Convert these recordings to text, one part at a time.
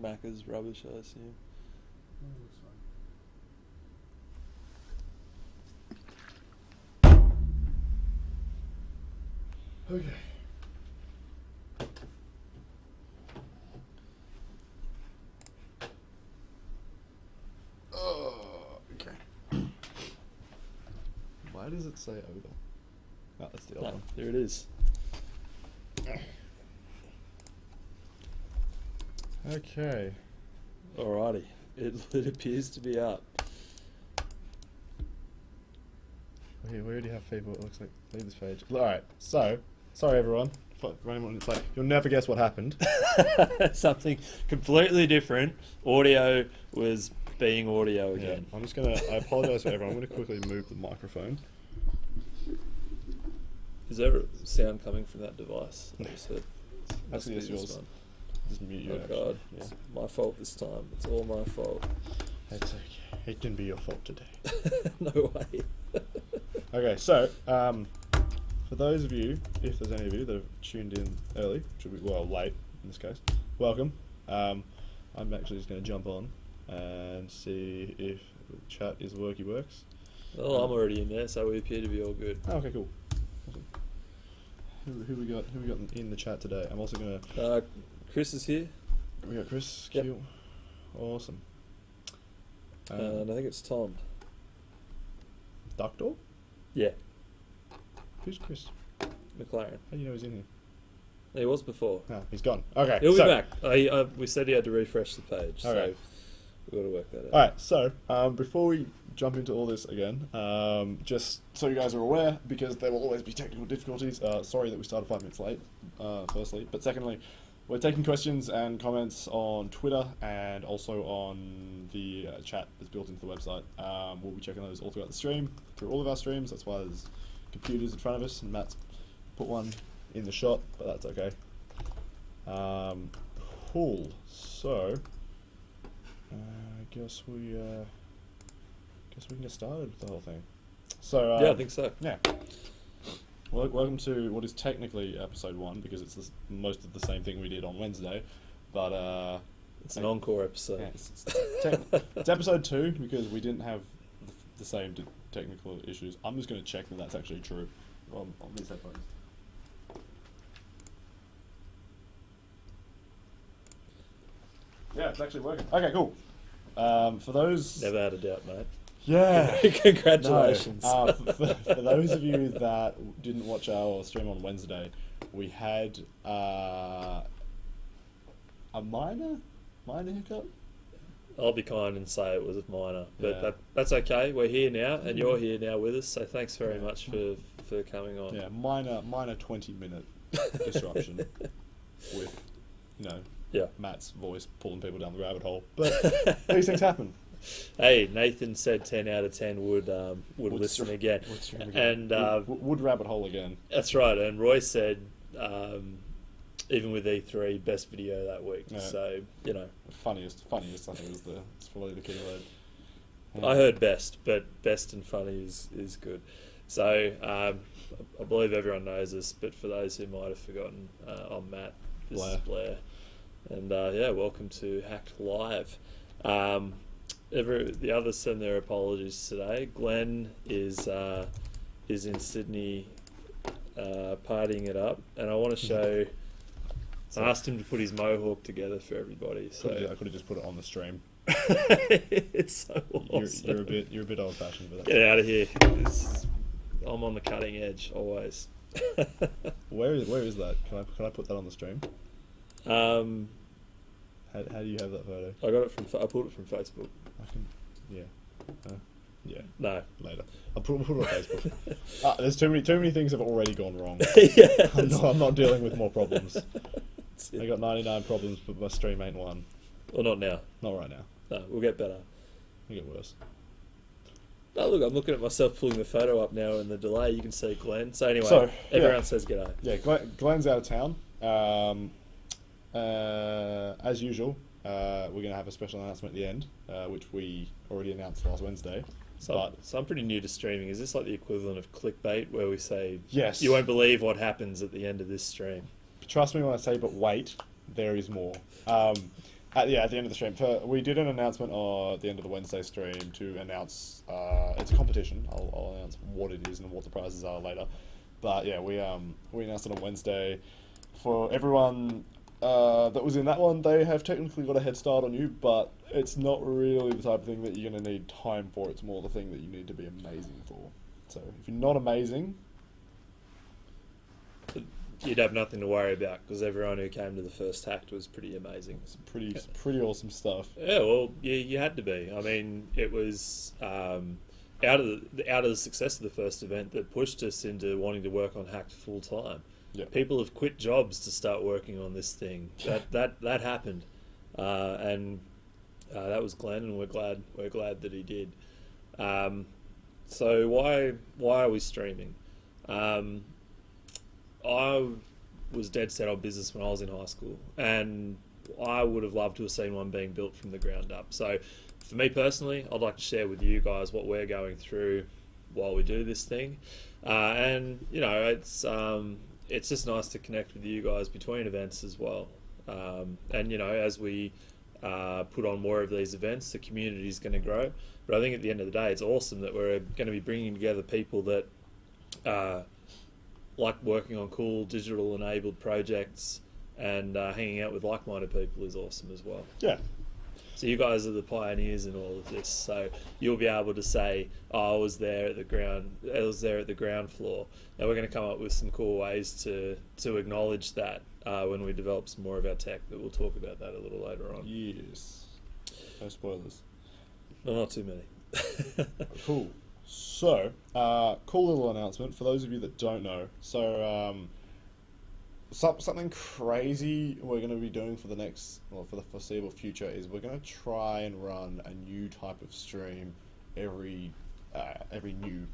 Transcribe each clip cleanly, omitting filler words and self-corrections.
Macca's rubbish, I assume. Okay. Okay. Why does it say over? Oh, that's the other one. There it is. Okay. Alrighty. It appears to be up. Okay, we already have people. It looks like leave this page. All right. So, sorry everyone. It's like you'll never guess what happened. Something completely different. Audio was being audio again. Yeah, I apologize for everyone. I'm gonna quickly move the microphone. Is there a sound coming from that device? No. Actually, it's yours. Just mute you. Oh God, Yeah. it's my fault this time. It's all my fault. It's okay. It can be your fault today. No way. Okay, so for those of you, if there's any of you that have tuned in early, should be late in this case, welcome. I'm actually just going to jump on and see if the chat is works. Well, I'm already in there, so we appear to be all good. Oh, okay, cool. Awesome. Who we got in the chat today? I'm also going to. Chris is here. We got Chris. Yep. Cute. Awesome. And I think it's Tom. Duckdoor? Yeah, Who's Chris? McLaren. How do you know he's in here? He was before. No, he's gone. Okay, He'll be back. We said he had to refresh the page, Okay. so we've got to work that out. Alright, so before we jump into all this again, just so you guys are aware, because there will always be technical difficulties, sorry that we started 5 minutes late, firstly, but secondly, we're taking questions and comments on Twitter and also on the chat that's built into the website. We'll be checking those all throughout the stream, through all of our streams. That's why there's computers in front of us, and Matt's put one in the shot, but that's okay. Cool. So, I guess we can get started with the whole thing. So Yeah, I think so. Yeah. Well, welcome to what is technically episode 1, because it's most of the same thing we did on Wednesday, but It's an encore episode. yeah, it's episode 2 because we didn't have the same technical issues. I'm just going to check that that's actually true on these headphones. Yeah, it's actually working. Okay, cool. For those... Never had a doubt, mate. Yeah. Congratulations. No. For those of you that didn't watch our stream on Wednesday, we had a minor hiccup. I'll be kind and say it was a minor, but Yeah. that's okay. We're here now, and you're here now with us. So thanks very much for coming on. Yeah, minor 20-minute disruption with, Matt's voice pulling people down the rabbit hole. But these things happen. Hey, Nathan said 10 out of 10 would listen again. Would stream again. And would rabbit hole again. That's right. And Roy said, even with E3, best video that week. Yeah. So, Funniest, I think is probably the key word. I heard best, but best and funny is good. So, I believe everyone knows this, but for those who might have forgotten, I'm Matt. This is Blair. And welcome to HACT Live. The others send their apologies today. Glenn is in Sydney partying it up, and I want to show. I asked him to put his mohawk together for everybody. So I could have just put it on the stream. It's so awesome. You're a bit old fashioned, but Get out of here! I'm on the cutting edge always. Where is that? Can I put that on the stream? How do you have that photo? I pulled it from Facebook. Yeah. No. Later. I'll put it on Facebook. There's too many things have already gone wrong. Yeah. I'm not dealing with more problems. I got 99 problems, but my stream ain't one. Well, not now. Not right now. No, we'll get better. It'll get worse. Oh, look, I'm looking at myself pulling the photo up now in the delay. You can see Glenn. So anyway, everyone says g'day. Yeah, Glenn's out of town. As usual, we're going to have a special announcement at the end, which we already announced last Wednesday. So I'm pretty new to streaming. Is this like the equivalent of clickbait, where we say, yes, you won't believe what happens at the end of this stream? Trust me when I say, but wait, there is more. At the end of the stream, we did an announcement at the end of the Wednesday stream to announce it's a competition. I'll announce what it is and what the prizes are later. But yeah, we announced it on Wednesday for everyone that was in that one. They have technically got a head start on you, but it's not really the type of thing that you're going to need time for. It's more the thing that you need to be amazing for. So if you're not amazing, you'd have nothing to worry about because everyone who came to the first HACT was pretty amazing. Some pretty awesome stuff. Yeah, well, you had to be. I mean, it was out of the success of the first event that pushed us into wanting to work on HACT full time. Yeah. People have quit jobs to start working on this thing. That happened, and that was Glenn, and we're glad that he did. So why are we streaming? I was dead set on business when I was in high school, and I would have loved to have seen one being built from the ground up. So for me personally, I'd like to share with you guys what we're going through while we do this thing. And, you know, it's just nice to connect with you guys between events as well. And, you know, as we put on more of these events, the community is going to grow. But I think at the end of the day, it's awesome that we're going to be bringing together people that like working on cool digital enabled projects, and hanging out with like-minded people is awesome as well. Yeah. So you guys are the pioneers in all of this. So you'll be able to say, "Oh, I was there at the ground floor." Now we're going to come up with some cool ways to acknowledge that when we develop some more of our tech. But we'll talk about that a little later on. Yes. No spoilers. Well, not too many. Cool. So, cool little announcement for those of you that don't know. So, something crazy we're going to be doing for for the foreseeable future is we're going to try and run a new type of stream every new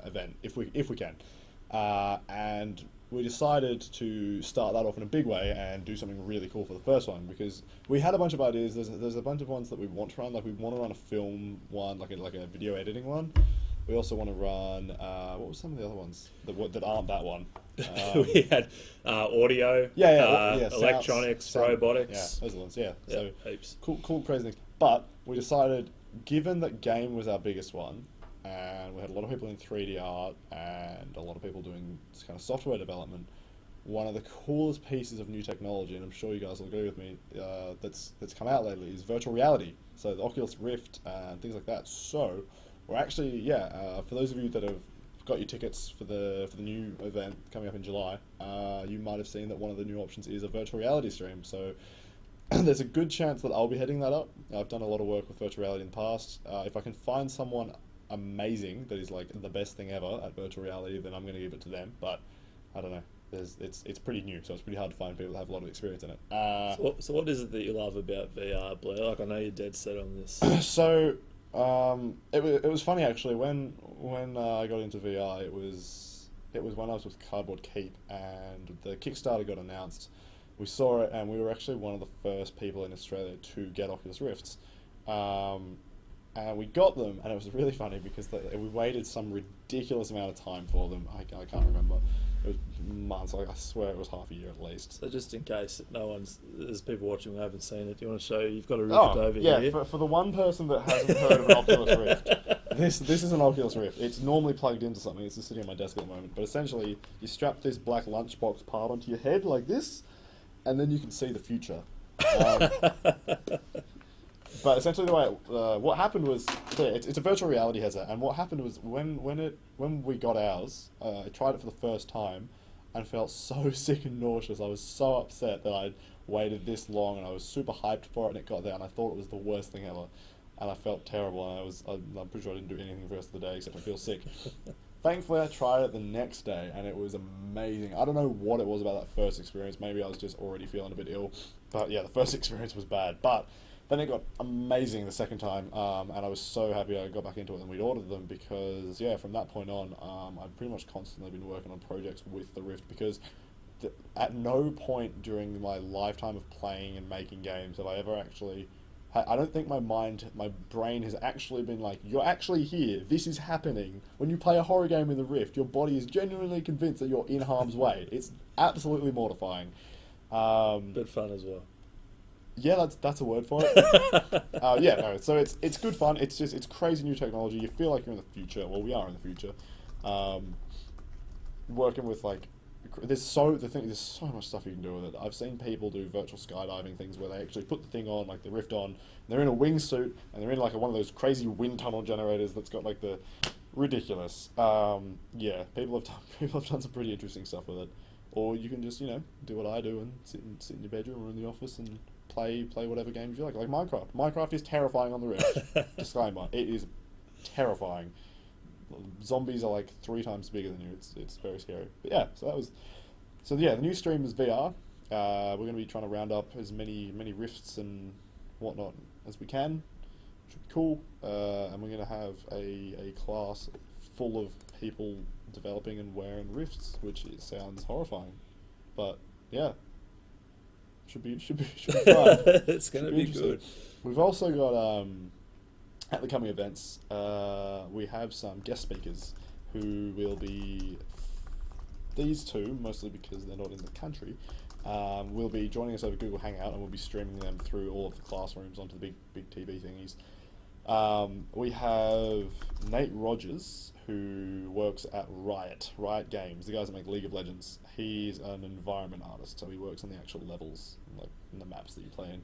event if we can, and we decided to start that off in a big way and do something really cool for the first one, because we had a bunch of ideas. There's a bunch of ones that we want to run. Like, we want to run a film one, like a video editing one. We also want to run what was some of the other ones that aren't that one? We had audio, electronics, sound, robotics. Yeah, those are the ones. Yeah, yeah, so heaps. Cool, crazy things. But we decided, given that game was our biggest one, and we had a lot of people in 3D art and a lot of people doing this kind of software development, one of the coolest pieces of new technology, and I'm sure you guys will agree with me, that's come out lately, is virtual reality. So the Oculus Rift and things like that. So we're actually, for those of you that have got your tickets for the new event coming up in July, you might have seen that one of the new options is a virtual reality stream. So there's a good chance that I'll be heading that up. I've done a lot of work with virtual reality in the past. If I can find someone amazing that is like the best thing ever at virtual reality, then I'm going to give it to them. But I don't know. It's pretty new, so it's pretty hard to find people that have a lot of experience in it. So what is it that you love about VR, Blair? Like, I know you're dead set on this. So it was funny actually when I got into VR. It was when I was with Cardboard Keep and the Kickstarter got announced. We saw it and we were actually one of the first people in Australia to get Oculus Rifts. And we got them, and it was really funny because we waited some ridiculous amount of time for them. I can't remember. It was months. Like, I swear it was half a year at least. So just in case there's people watching who haven't seen it, do you want to show? You've got a Rift over here. Yeah, for the one person that hasn't heard of an Oculus Rift, this is an Oculus Rift. It's normally plugged into something. It's just sitting on my desk at the moment. But essentially, you strap this black lunchbox part onto your head like this, and then you can see the future. But essentially, the way what happened was, it's a virtual reality headset, and what happened was when we got ours, I tried it for the first time, and felt so sick and nauseous. I was so upset that I'd waited this long, and I was super hyped for it, and it got there, and I thought it was the worst thing ever, and I felt terrible, and I'm pretty sure I didn't do anything for the rest of the day except I feel sick. Thankfully, I tried it the next day, and it was amazing. I don't know what it was about that first experience. Maybe I was just already feeling a bit ill, but yeah, the first experience was bad, but then it got amazing the second time, and I was so happy I got back into it and we'd ordered them because, yeah, from that point on, I've pretty much constantly been working on projects with the Rift because at no point during my lifetime of playing and making games have I ever actually... I don't think my brain has actually been like, you're actually here, this is happening. When you play a horror game in the Rift, your body is genuinely convinced that you're in harm's way. It's absolutely mortifying. But fun as well. Yeah, that's a word for it. Yeah, no. So it's good fun. It's crazy new technology. You feel like you're in the future. Well, we are in the future. Um, Working with like, there's so much stuff you can do with it. I've seen people do virtual skydiving things where they actually put the thing on, like the Rift on, and they're in a wingsuit and they're in like one of those crazy wind tunnel generators that's got like the ridiculous. Yeah, people have done some pretty interesting stuff with it. Or you can just do what I do and sit in your bedroom or in the office and play whatever games you like. Like Minecraft. Minecraft is terrifying on the Rift. Disclaimer: it is terrifying. Zombies are like 3 times bigger than you. It's very scary. But yeah, so yeah, the new stream is VR. We're going to be trying to round up as many rifts and whatnot as we can. Should be cool. And we're going to have a class full of people developing and wearing rifts, which sounds horrifying, but yeah, should be fun. It's going to be good. We've also got at the coming events, we have some guest speakers who will be these two, mostly because they're not in the country. Will be joining us over Google Hangout, and we'll be streaming them through all of the classrooms onto the big TV thingies. We have Nate Rogers, who works at Riot Games, the guys that make League of Legends. He's an environment artist, so he works on the actual levels, like in the maps that you play in.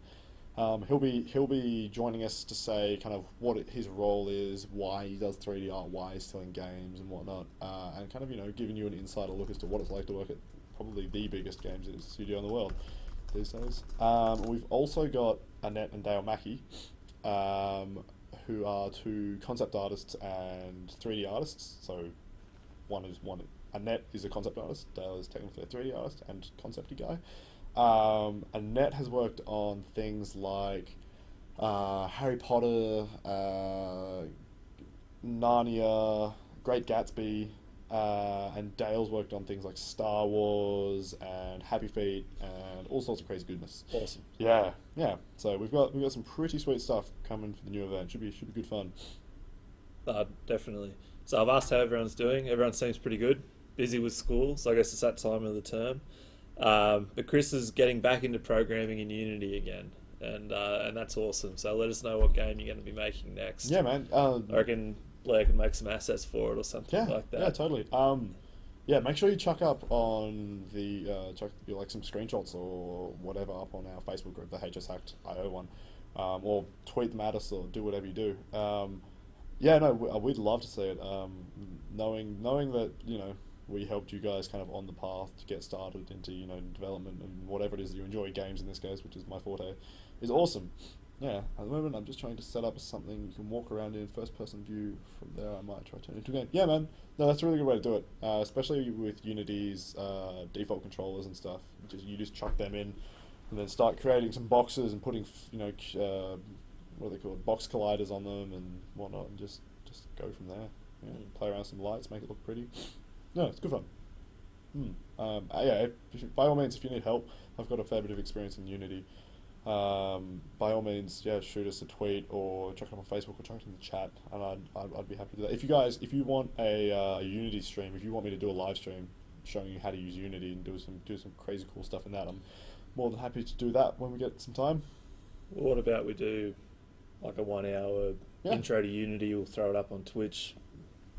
He'll be joining us to say kind of what his role is, why he does 3D art, why he's still in games and whatnot, and kind of giving you an insider look as to what it's like to work at probably the biggest games studio in the world these days. We've also got Annette and Dale Mackey, who are 2 concept artists and 3D artists. So Annette is a concept artist, Dale is technically a 3D artist and concepty guy. Annette has worked on things like Harry Potter, Narnia, Great Gatsby, and Dale's worked on things like Star Wars and Happy Feet and all sorts of crazy goodness. Awesome. Yeah. So we've got some pretty sweet stuff coming for the new event. Should be good fun. Definitely. So I've asked how everyone's doing. Everyone seems pretty good. Busy with school, so I guess it's that time of the term. But Chris is getting back into programming in Unity again, and that's awesome. So let us know what game you're going to be making next. Yeah, man. I reckon Blair can make some assets for it or something like that. Yeah, totally. Yeah, make sure you chuck up on the some screenshots or whatever up on our Facebook group, the HACT IO one, or tweet them at us or do whatever you do. Yeah, no, we'd love to see it. Knowing that we helped you guys kind of on the path to get started into development and whatever it is that you enjoy, games in this case, which is my forte, is awesome. Yeah, at the moment I'm just trying to set up something you can walk around in first person view. From there I might try to turn it into a game. Yeah, man, no, that's a really good way to do it, especially with Unity's default controllers and stuff. You just chuck them in and then start creating some boxes and putting what are they called, box colliders on them and whatnot, and just go from there. Play around with some lights, make it look pretty. No, it's good fun. Yeah, by all means, if you need help, I've got a fair bit of experience in Unity. By all means, yeah, shoot us a tweet or check it on Facebook or check it in the chat, and I'd be happy to do that. If you want a Unity stream, if you want me to do a live stream showing you how to use Unity and do some crazy cool stuff in that, I'm more than happy to do that when we get some time. Well, what about we do like a 1 hour intro to Unity? We'll throw it up on Twitch.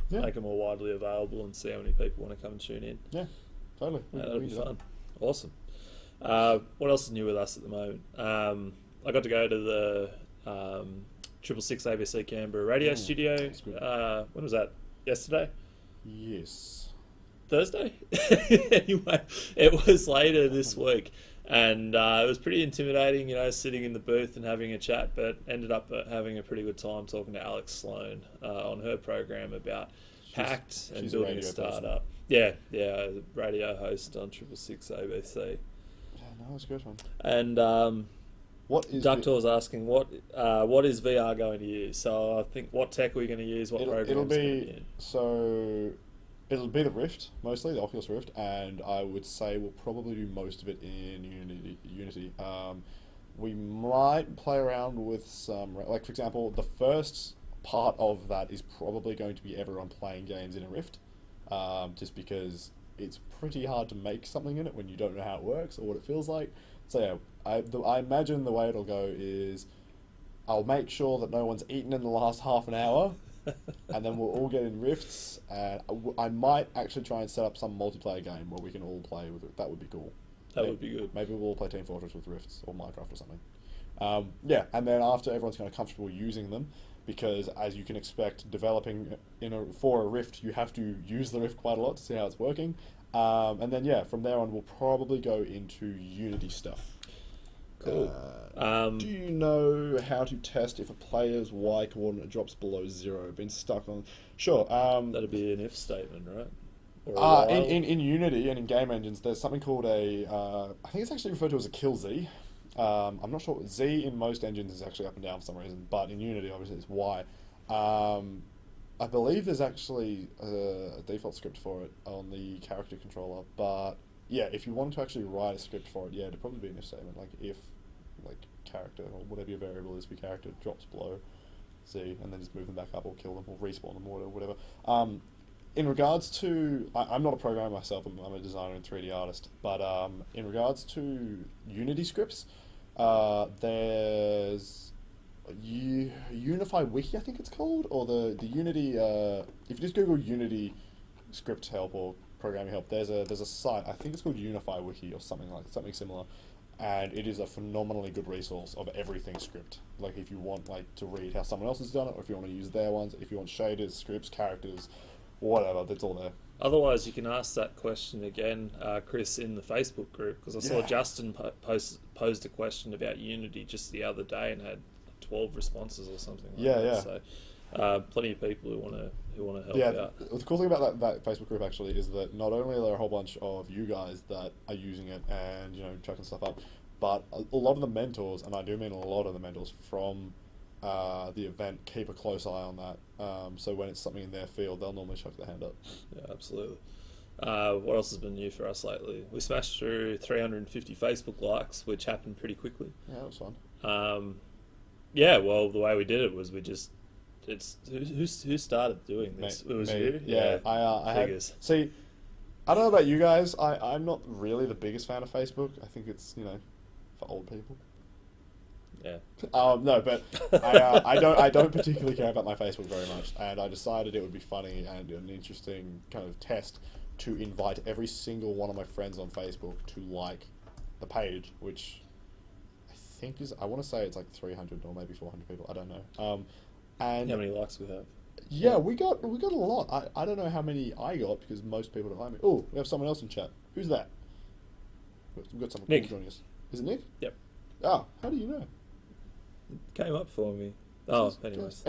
Yeah. Make it more widely available and see how many people want to come and tune in. Yeah, totally. That'll be fun. Awesome. What else is new with us at the moment? I got to go to the 666 ABC Canberra radio studio. When was that? Yesterday? Yes. Thursday? Anyway, it was later this week. And it was pretty intimidating, sitting in the booth and having a chat, but ended up having a pretty good time talking to Alex Sloan on her program about HACT and building a startup. Yeah, radio host on 666 ABC. Yeah, no, it's a good one. And Ductor was asking, what is VR going to use? So I think, what tech are we going to use? What program? It'll be the Rift, mostly, the Oculus Rift, and I would say we'll probably do most of it in Unity. We might play around with some, like for example, the first part of that is probably going to be everyone playing games in a Rift, just because it's pretty hard to make something in it when you don't know how it works or what it feels like. So yeah, I imagine the way it'll go is I'll make sure that no one's eaten in the last half an hour, and then we'll all get in rifts, and I might actually try and set up some multiplayer game where we can all play with it. That would be cool. That would be good. Maybe we'll all play Team Fortress with rifts, or Minecraft or something. Yeah, and then after everyone's kind of comfortable using them, because as you can expect, developing for a rift, you have to use the rift quite a lot to see how it's working. And then yeah, from there on, we'll probably go into Unity stuff. Cool. Do you know how to test if a player's Y coordinate drops below 0? Been stuck on... Sure. That'd be an if statement, right? Or in Unity and in game engines, there's something called a... I think it's actually referred to as a kill Z. I'm not sure. Z in most engines is actually up and down for some reason, but in Unity, obviously, it's Y. I believe there's actually a default script for it on the character controller, but yeah, if you wanted to actually write a script for it, yeah, it'd probably be an if statement, like if character or whatever your variable is for your character drops below Z, and then just move them back up or kill them or respawn them or whatever. In regards to, I'm not a programmer myself, I'm a designer and 3D artist, but in regards to Unity scripts, there's Unify Wiki, I think it's called, or the Unity, if you just Google Unity script help or programming help, there's a site, I think it's called Unify Wiki or something similar, and it is a phenomenally good resource of everything script. Like if you want to read how someone else has done it, or if you want to use their ones, if you want shaders, scripts, characters, whatever, that's all there. Otherwise, you can ask that question again, Chris, in the Facebook group, because I saw Justin posed a question about Unity just the other day and had 12 responses or something like that. Yeah. So plenty of people who want to help out. The cool thing about that Facebook group actually is that not only are there a whole bunch of you guys that are using it and chucking stuff up, but a lot of the mentors, and I do mean a lot of the mentors from the event, keep a close eye on that. So when it's something in their field, they'll normally chuck their hand up. Yeah, absolutely. What else has been new for us lately? We smashed through 350 Facebook likes, which happened pretty quickly. Yeah, that was fun. Yeah, well, the way we did it was who started doing this? It was me. you? Yeah, I had. See, I don't know about you guys. I'm not really the biggest fan of Facebook. I think it's for old people. Yeah. No, but I don't particularly care about my Facebook very much, and I decided it would be funny and an interesting kind of test to invite every single one of my friends on Facebook to like the page, which I think I want to say it's like 300 or maybe 400 people. I don't know. And how many likes we have? Yeah, we got a lot. I don't know how many I got because most people don't like me. Oh, we have someone else in chat. Who's that? We've got someone Nick. cool joining us. Is it Nick? Yep. Oh, how do you know? Came up for me. Oh, anyways.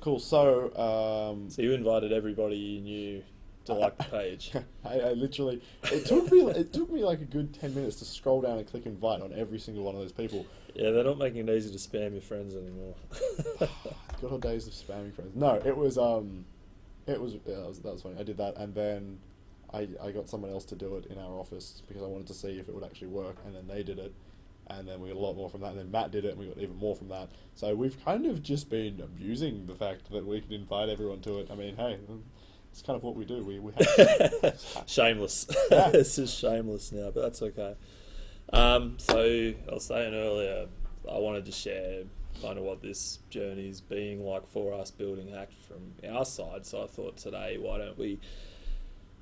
Cool. So, so you invited everybody you knew to like the page. I literally, it took me like a good 10 minutes to scroll down and click invite on every single one of those people. Yeah, they're not making it easy to spam your friends anymore. Good old days of spamming friends. No, that was funny. I did that, and then I got someone else to do it in our office because I wanted to see if it would actually work, and then they did it. And then we got a lot more from that, and then Matt did it, and we got even more from that. So we've kind of just been abusing the fact that we can invite everyone to it. I mean, hey, it's kind of what we do. We have shameless. Yeah. This is shameless now, but that's okay. So I was saying earlier, I wanted to share kind of what this journey's being like for us building HACT from our side. So I thought today, why don't we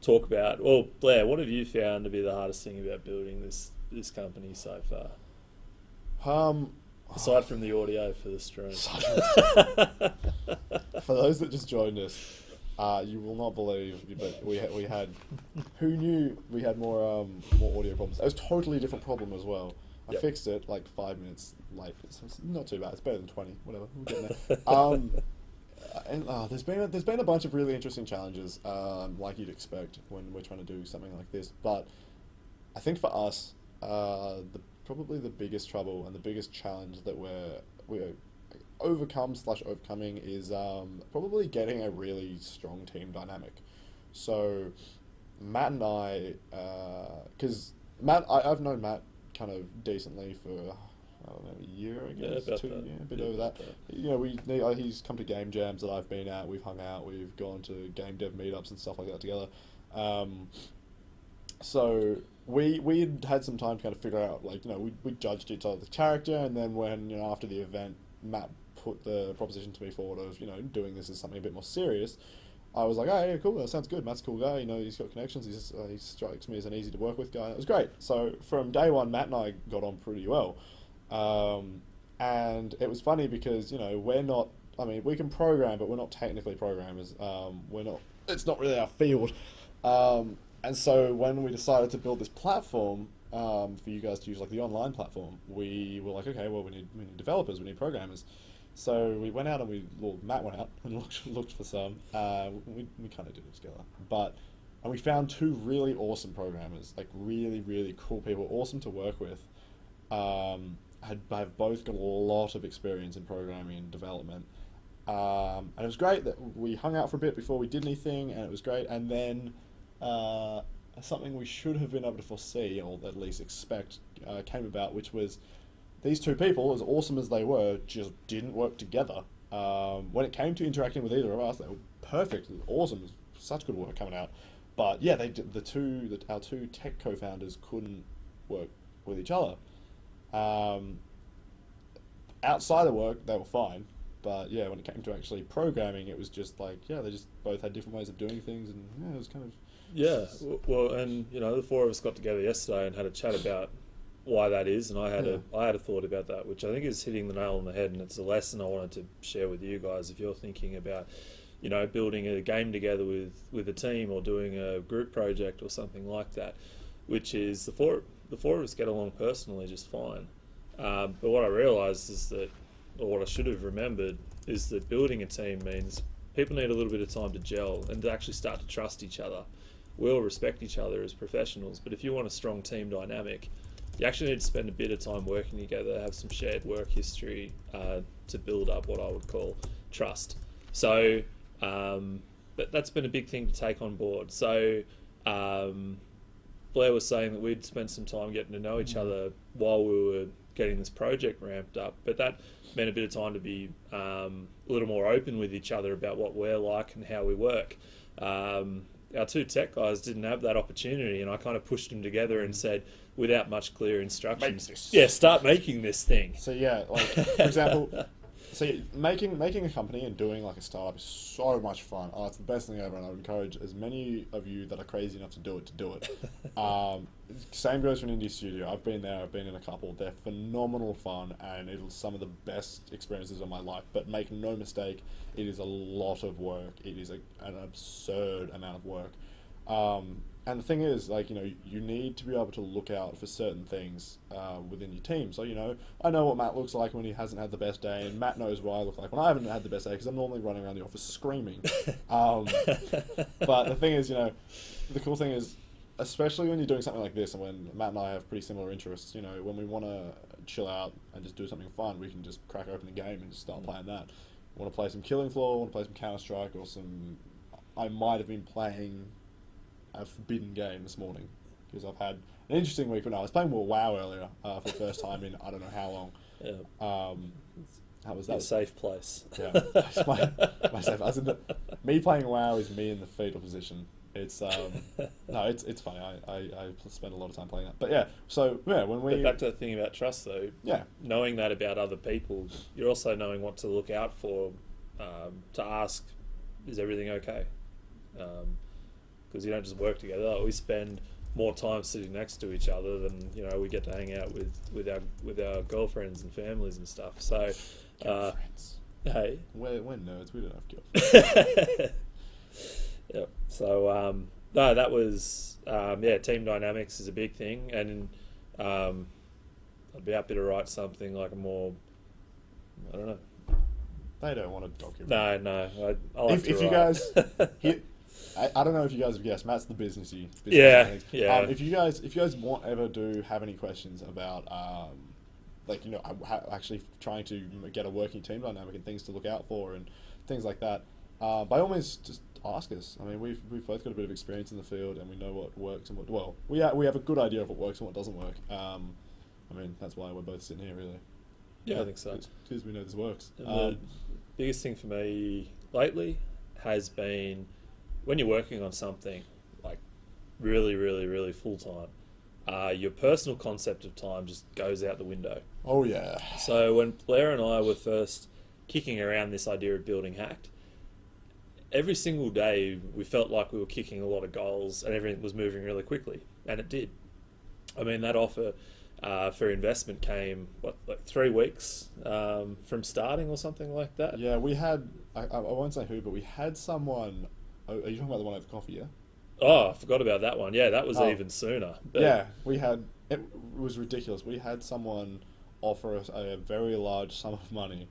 talk about? Well, Blair, what have you found to be the hardest thing about building this company so far? Aside from the audio for the stream. For those that just joined us, you will not believe, but we had who knew we had more audio problems. It was a totally different problem as well. I fixed it like 5 minutes late. It's not too bad. It's better than 20. Whatever. We're getting there. And there's been a bunch of really interesting challenges, like you'd expect when we're trying to do something like this. But I think for us, probably the biggest trouble and the biggest challenge that we're overcoming is probably getting a really strong team dynamic. So Matt and I, because I've known Matt kind of decently for I don't know, a year, I guess, a bit over that. He's come to game jams that I've been at. We've hung out. We've gone to game dev meetups and stuff like that together. So we had some time to kind of figure out, like, we judged each other's character, and then when, after the event, Matt put the proposition to me forward of, doing this as something a bit more serious. I was like, oh, yeah, cool, that sounds good. Matt's a cool guy, he's got connections, he strikes me as an easy to work with guy. It was great. So from day one, Matt and I got on pretty well. And it was funny because, we're not, we can program, but we're not technically programmers. It's not really our field. And so when we decided to build this platform for you guys to use, like the online platform, we were like, okay, well, we need developers, we need programmers. So we went out and Matt went out and looked for some. We kind of did it together, and we found two really awesome programmers, like really, really cool people, awesome to work with. Have both got a lot of experience in programming and development. And it was great that we hung out for a bit before we did anything, and it was great. And then something we should have been able to foresee, or at least expect, came about, which was these two people, as awesome as they were, just didn't work together. When it came to interacting with either of us, they were perfect. It was awesome. It was such good work coming out. But yeah, our two tech co-founders couldn't work with each other. Outside of work, they were fine. But yeah, when it came to actually programming, it was just like, they just both had different ways of doing things, and it was kind of... Yeah, well, and the four of us got together yesterday and had a chat about why that is, and I had a thought about that, which I think is hitting the nail on the head, and it's a lesson I wanted to share with you guys. If you're thinking about, building a game together with a team, or doing a group project or something like that, which is the four of us get along personally just fine. But what I realised is that, or what I should have remembered, is that building a team means people need a little bit of time to gel and to actually start to trust each other. We all respect each other as professionals, but if you want a strong team dynamic, you actually need to spend a bit of time working together, have some shared work history to build up what I would call trust. So that's been a big thing to take on board. So Blair was saying that we'd spent some time getting to know each other while we were getting this project ramped up, but that meant a bit of time to be a little more open with each other about what we're like and how we work. Our two tech guys didn't have that opportunity, and I kind of pushed them together and said, without much clear instructions, start making this thing. So for example, making a company and doing like a startup is so much fun. It's the best thing ever, and I would encourage as many of you that are crazy enough to do it. Same goes for an indie studio. I've been there, I've been in a couple. They're phenomenal fun, and it was some of the best experiences of my life. But make no mistake, it is a lot of work. It is an absurd amount of work. And the thing is, you need to be able to look out for certain things within your team. So, I know what Matt looks like when he hasn't had the best day, and Matt knows what I look like when I haven't had the best day, because I'm normally running around the office screaming. But the thing is, the cool thing is, especially when you're doing something like this, and when Matt and I have pretty similar interests, when we want to chill out and just do something fun, we can just crack open the game and just start playing that. Want to play some Killing Floor, want to play some Counter-Strike, or some... I might have been playing a Forbidden game this morning, because I've had an interesting week. But no, I was playing more WoW earlier for the first time in I don't know how long. Yeah. How was that? A safe place. Yeah, my safe. Me playing WoW is me in the fetal position. It's it's funny. I spend a lot of time playing that. But yeah, so when we... But back to the thing about trust, though. Yeah. Knowing that about other people, you're also knowing what to look out for, to ask, is everything okay? Because you don't just work together. We spend more time sitting next to each other than we get to hang out with our girlfriends and families and stuff. So, girlfriends. Hey, we're nerds. We don't have girlfriends. Yep. So no, that was team dynamics is a big thing, and I'd be happy to write something like a more, I don't know. They don't want to document. No. I like if you guys, I don't know if you guys have guessed. Matt's the businessy. Yeah. If you guys have any questions about actually trying to get a working team dynamic and things to look out for and things like that, by all means, just ask us. I mean, we've both got a bit of experience in the field, and we know what works and we have a good idea of what works and what doesn't work. That's why we're both sitting here, really. Yeah, I think so. Because we know this works. The biggest thing for me lately has been when you're working on something like really, really, really full time, your personal concept of time just goes out the window. Oh yeah. So when Blair and I were first kicking around this idea of building HACT, every single day we felt like we were kicking a lot of goals and everything was moving really quickly, and it did. I mean, that offer for investment came, like 3 weeks from starting or something like that? Yeah, we had, I won't say who, but we had someone, are you talking about the one over coffee, yeah? Oh, I forgot about that one. Yeah, that was even sooner. But yeah, it was ridiculous. We had someone offer us a very large sum of money,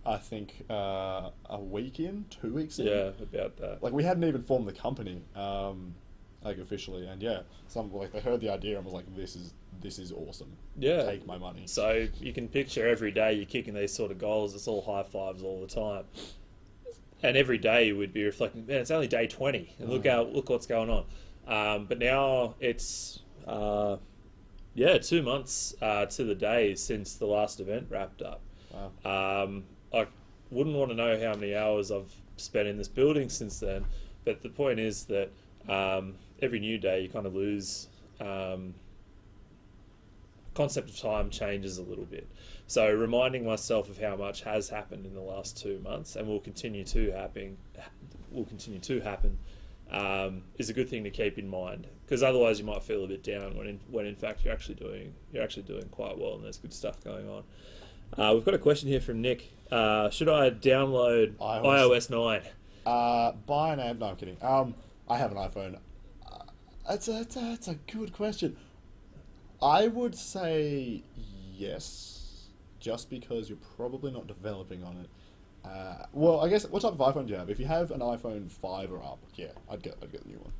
I think a week in, 2 weeks in. Yeah, about that. Like, we hadn't even formed the company, like, officially, and yeah, they heard the idea and was like, this is awesome. Yeah. Take my money. So you can picture every day you're kicking these sort of goals, it's all high fives all the time. And every day you would be reflecting, man, it's only day 20, and look what's going on. But now it's 2 months to the day since the last event wrapped up. Wow. I wouldn't want to know how many hours I've spent in this building since then, but the point is that every new day you kind of lose concept of time changes a little bit. So reminding myself of how much has happened in the last 2 months and will continue to happen is a good thing to keep in mind, because otherwise you might feel a bit down when in fact you're actually doing quite well and there's good stuff going on. We've got a question here from Nick. Should I download iOS 9? Buy an app. No, I'm kidding. I have an iPhone. It's a good question. I would say yes, just because you're probably not developing on it. Well, I guess, what type of iPhone do you have? If you have an iPhone 5 or up, yeah, I'd get the new one.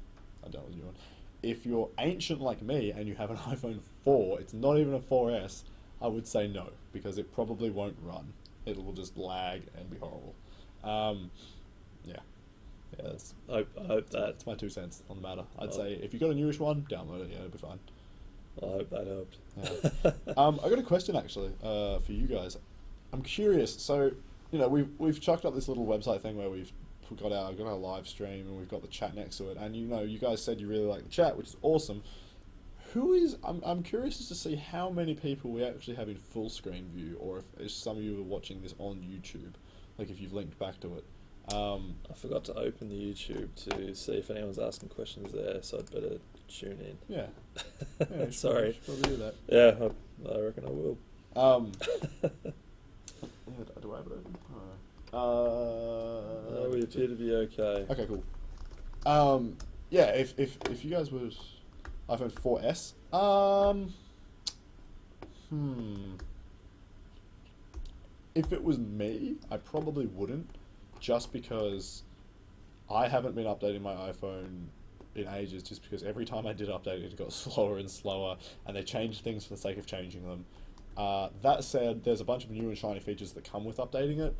I'd download the new one. If you're ancient like me and you have an iPhone 4, it's not even a 4S, I would say no, because it probably won't run. It will just lag and be horrible. Yeah, I hope that's my 2 cents on the matter. I'd say if you got a newish one, download it. Yeah, it'll be fine. I hope that helped. Yeah. I got a question actually for you guys. I'm curious. So, we've chucked up this little website thing where we've got our live stream and we've got the chat next to it. And you guys said you really like the chat, which is awesome. I'm curious as to see how many people we actually have in full screen view, or if some of you are watching this on YouTube, like if you've linked back to it. I forgot to open the YouTube to see if anyone's asking questions there, so I'd better tune in. Yeah. Sorry. Should probably do that. Yeah, I reckon I will. Do I have it open? We appear to be okay. Okay, cool. Yeah, if you guys would iPhone 4S, if it was me, I probably wouldn't, just because I haven't been updating my iPhone in ages, just because every time I did update it, it got slower and slower, and they changed things for the sake of changing them. That said, there's a bunch of new and shiny features that come with updating it,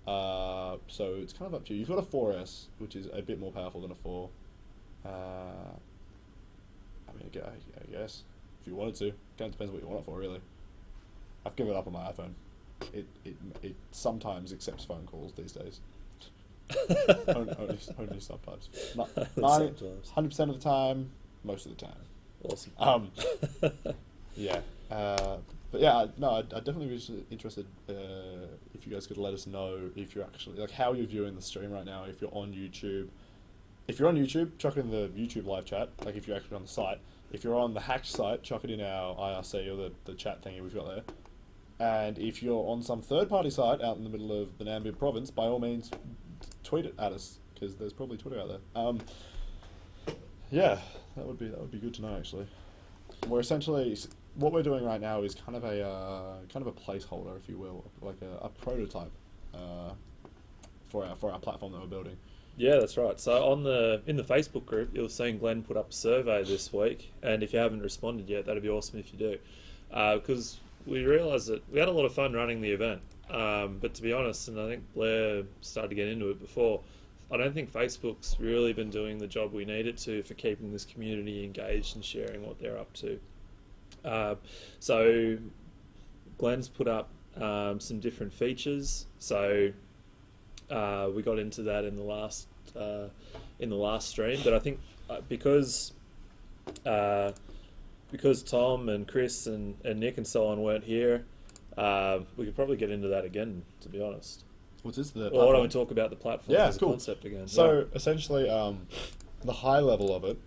so it's kind of up to you. You've got a 4S, which is a bit more powerful than a 4. I guess, if you wanted to. Kind of depends what you want it for, really. I've given up on my iPhone. It sometimes accepts phone calls these days. only sometimes. 100% of the time, most of the time. Awesome. Yeah. But yeah, no, I'd definitely be interested if you guys could let us know if you're actually, like, how you're viewing the stream right now, if you're on YouTube. If you're on YouTube, chuck it in the YouTube live chat, like if you're actually on the site. If you're on the HACT site, chuck it in our IRC or the chat thingy we've got there. And if you're on some third-party site out in the middle of the Namib province, by all means, tweet it at us, because there's probably Twitter out there. Yeah, that would be good to know, actually. We're essentially, what we're doing right now is kind of a placeholder, if you will, like a prototype for our platform that we're building. Yeah, that's right. So in the Facebook group, you'll see Glenn put up a survey this week, and if you haven't responded yet, that'd be awesome if you do, because we realised that we had a lot of fun running the event, but to be honest, and I think Blair started to get into it before, I don't think Facebook's really been doing the job we need it to for keeping this community engaged and sharing what they're up to. So Glenn's put up some different features. So we got into that in the last stream, but I think because because Tom and Chris and Nick and so on weren't here, we could probably get into that again, to be honest. What's this? The Or why don't we talk about the platform Yeah, as a cool. concept again? So essentially, the high level of it.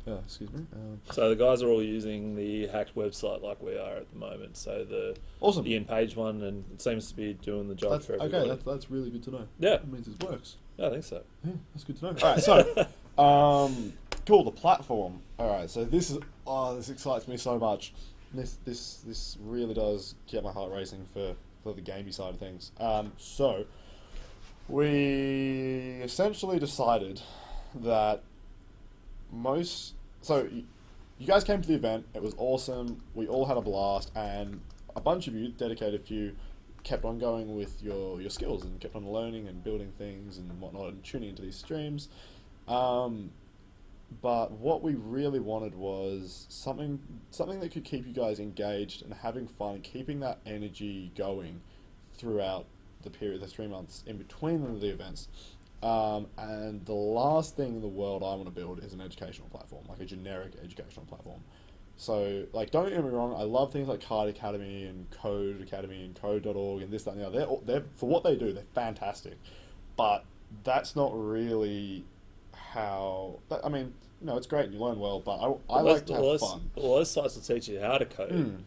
Excuse me. So the guys are all using the HACT website like we are at the moment. So Awesome. the in-page one, and it seems to be doing the job That's, for everybody. okay, that's really good to know. Yeah. That means it works. Yeah, I think so. Yeah, that's good to know. All right, so cool. The platform. All right, so this excites me so much. This really does get my heart racing for the gamey side of things. So we essentially decided that you guys came to the event. It was awesome. We all had a blast, and a bunch of you, dedicated few, kept on going with your skills and kept on learning and building things and whatnot and tuning into these streams. But what we really wanted was something that could keep you guys engaged and having fun and keeping that energy going throughout the 3 months in between the events. And the last thing in the world I want to build is an educational platform, like a generic educational platform. So, like, don't get me wrong, I love things like Card Academy and Code Academy and Code.org and this, that, and the other. They're for what they do, they're fantastic. But that's not really how... I mean, you know, it's great and you learn well, but I like to have fun. Well, those sites will teach you how to code.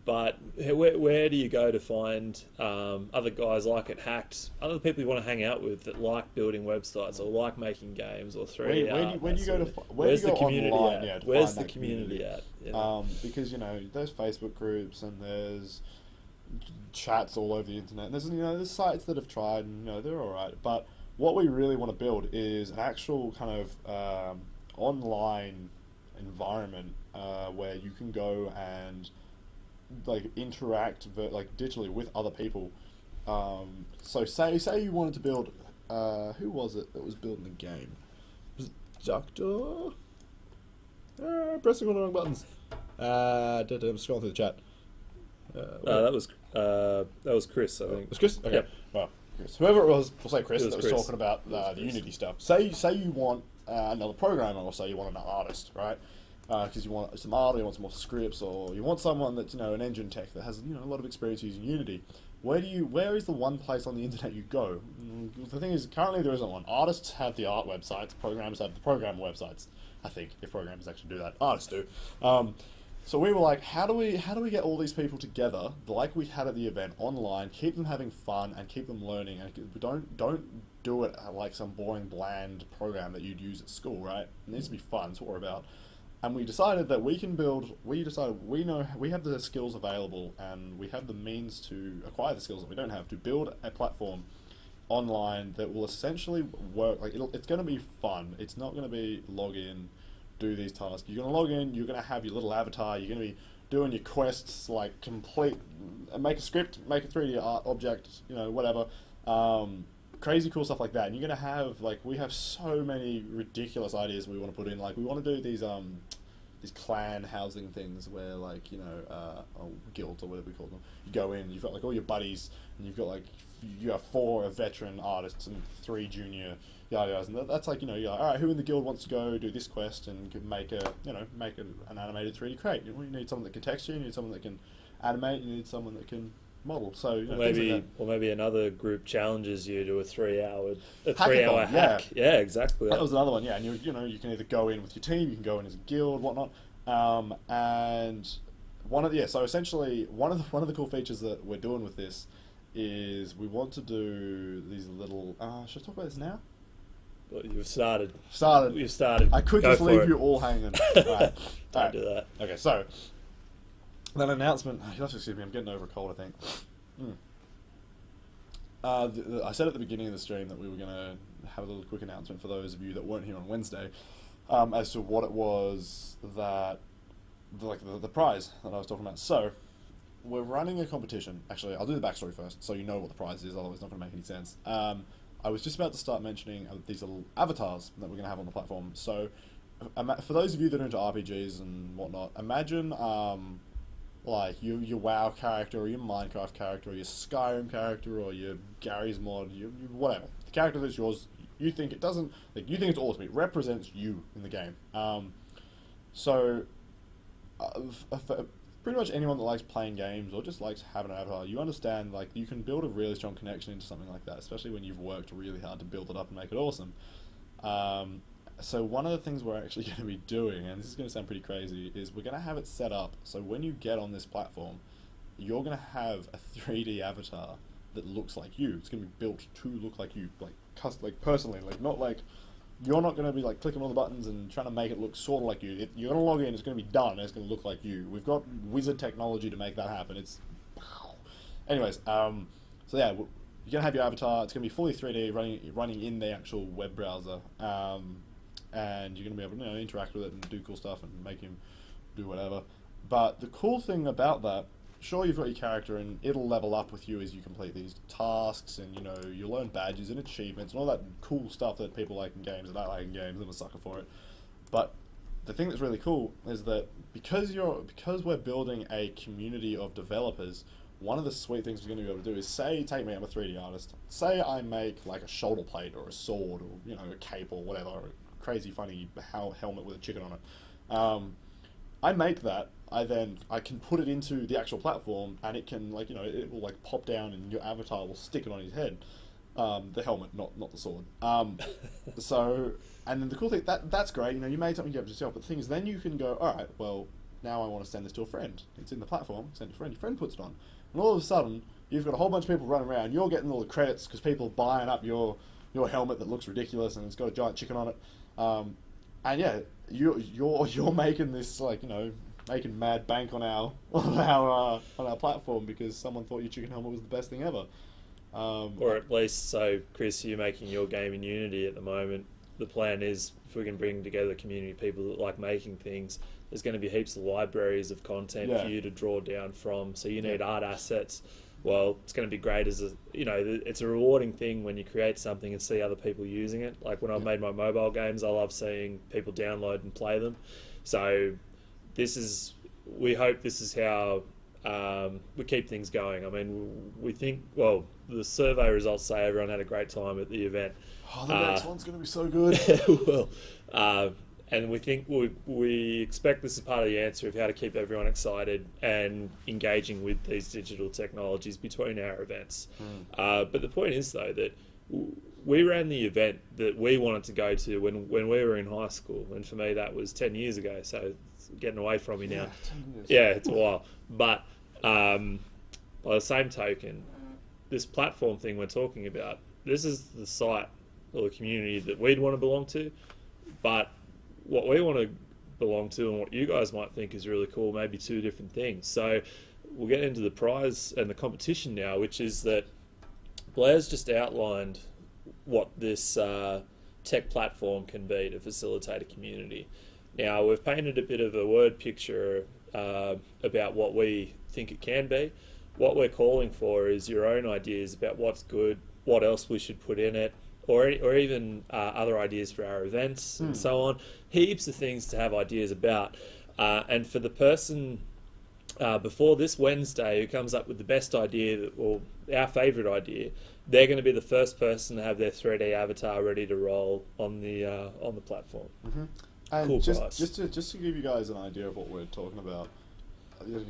But where do you go to find other guys like it, HACT, other people you want to hang out with that like building websites or like making games or 3D Where do you go where's the community online? at? Yeah, where's the community at? Yeah. Because, you know, there's Facebook groups and there's chats all over the internet. And there's sites that have tried and, you know, they're all right. But what we really want to build is an actual kind of online environment where you can go and like interact digitally with other people. So say you wanted to build who was it that was building the game? Was it Doctor? Pressing all the wrong buttons. I'm scrolling through the chat. That was Chris, I think. It was Chris? Okay. Yep. Well, Chris. Whoever it was, we'll say Chris, that was Chris. talking about the Unity stuff. Say you want another programmer, or say you want an artist, right? Because you want some art, or you want some more scripts, or you want someone that's, you know, an engine tech that has, you know, a lot of experience using Unity. Where is the one place on the internet you go? The thing is, currently there isn't one. Artists have the art websites, programmers have the program websites. I think, if programmers actually do that, artists do. So we were like, how do we get all these people together, like we had at the event, online, keep them having fun and keep them learning, and don't do it like some boring, bland program that you'd use at school, right? It needs to be fun. That's what we're about. And we decided that we have the skills available and we have the means to acquire the skills that we don't have to build a platform online that will essentially work. Like it's going to be fun. It's not going to be log in, do these tasks. You're going to log in, you're going to have your little avatar, you're going to be doing your quests, like make a script, make a 3D art object, you know, whatever. Crazy cool stuff like that. And you're going to have, like, we have so many ridiculous ideas we want to put in. Like, we want to do these clan housing things where, like, you know, guilds or whatever we call them. You go in, you've got, like, all your buddies, and you've got, like, you have 4 veteran artists and 3 junior yada. And that's like, you know, you're like, all right, who in the guild wants to go do this quest and make an animated 3D crate? You need someone that can texture, you need someone that can animate, you need someone that can model. So, you know, maybe another group challenges you to a 3-hour Hackathon, hack. Yeah, exactly. That was another one. Yeah, and you know, you can either go in with your team, you can go in as a guild, whatnot. And so essentially one of the cool features that we're doing with this is we want to do these little. Should I talk about this now? Well, you've started. You've started. I could just leave you all hanging. Right. Don't do that. Okay, so that announcement. You'll have to excuse me. I'm getting over a cold, I think. I said at the beginning of the stream that we were going to have a little quick announcement for those of you that weren't here on Wednesday, as to what it was that, the prize that I was talking about. So, we're running a competition. Actually, I'll do the backstory first, so you know what the prize is. Otherwise, it's not going to make any sense. I was just about to start mentioning these little avatars that we're going to have on the platform. So, for those of you that are into RPGs and whatnot, imagine like your WoW character or your Minecraft character or your Skyrim character or your Gary's mod, whatever. The character that's yours, you think it doesn't, like, you think it's awesome. It represents you in the game. So pretty much anyone that likes playing games or just likes having an avatar, you understand like you can build a really strong connection into something like that, especially when you've worked really hard to build it up and make it awesome. So one of the things we're actually going to be doing, and this is going to sound pretty crazy, is we're going to have it set up so when you get on this platform, you're going to have a 3D avatar that looks like you. It's going to be built to look like you, like personally, like not like you're not going to be like clicking on the buttons and trying to make it look sort of like you. You're going to log in, it's going to be done, and it's going to look like you. We've got wizard technology to make that happen. Anyways, so yeah, you're going to have your avatar. It's going to be fully 3D, running in the actual web browser. And you're going to be able to interact with it and do cool stuff and make him do whatever. But the cool thing about that, sure, you've got your character and it'll level up with you as you complete these tasks, and you'll earn badges and achievements and all that cool stuff that people like in games, and I like in games, I'm a sucker for it. But the thing that's really cool is that because we're building a community of developers, one of the sweet things we're going to be able to do is take me, I'm a 3D artist, say I make like a shoulder plate or a sword or a cape or whatever, crazy funny helmet with a chicken on it. I make that. I can put it into the actual platform, and it can it will pop down, and your avatar will stick it on his head. The helmet, not the sword. So, and then the cool thing that's great. You made something up yourself, but the thing is, then you can go, all right, well, now I want to send this to a friend. It's in the platform. Send it to a friend. Your friend puts it on, and all of a sudden, you've got a whole bunch of people running around. You're getting all the credits because people are buying up your helmet that looks ridiculous and it's got a giant chicken on it. And yeah, you're making this making mad bank on our platform because someone thought your chicken helmet was the best thing ever. Or at least, so Chris, you're making your game in Unity at the moment. The plan is, if we can bring together a community of people that like making things, there's going to be heaps of libraries of content for you to draw down from. So you need art assets. Well, it's going to be great it's a rewarding thing when you create something and see other people using it. Like when I've made my mobile games, I love seeing people download and play them. So we hope this is how we keep things going. I mean, we think, well, the survey results say everyone had a great time at the event. Oh, the next one's going to be so good. Well, and we think we expect this is part of the answer of how to keep everyone excited and engaging with these digital technologies between our events. But the point is, though, that we ran the event that we wanted to go to when we were in high school, and for me that was 10 years ago, so it's getting away from me now. 10 years. Yeah, it's a while. But by the same token, this platform thing we're talking about, this is the site or the community that we'd want to belong to, but what we want to belong to and what you guys might think is really cool, maybe two different things. So we'll get into the prize and the competition now, which is that Blair's just outlined what this tech platform can be to facilitate a community. Now, we've painted a bit of a word picture about what we think it can be. What we're calling for is your own ideas about what's good, what else we should put in it, or even other ideas for our events and so on. Heaps of things to have ideas about. And for the person before this Wednesday who comes up with the best idea, or our favourite idea, they're going to be the first person to have their 3D avatar ready to roll on the platform. Mm-hmm. And cool just to give you guys an idea of what we're talking about,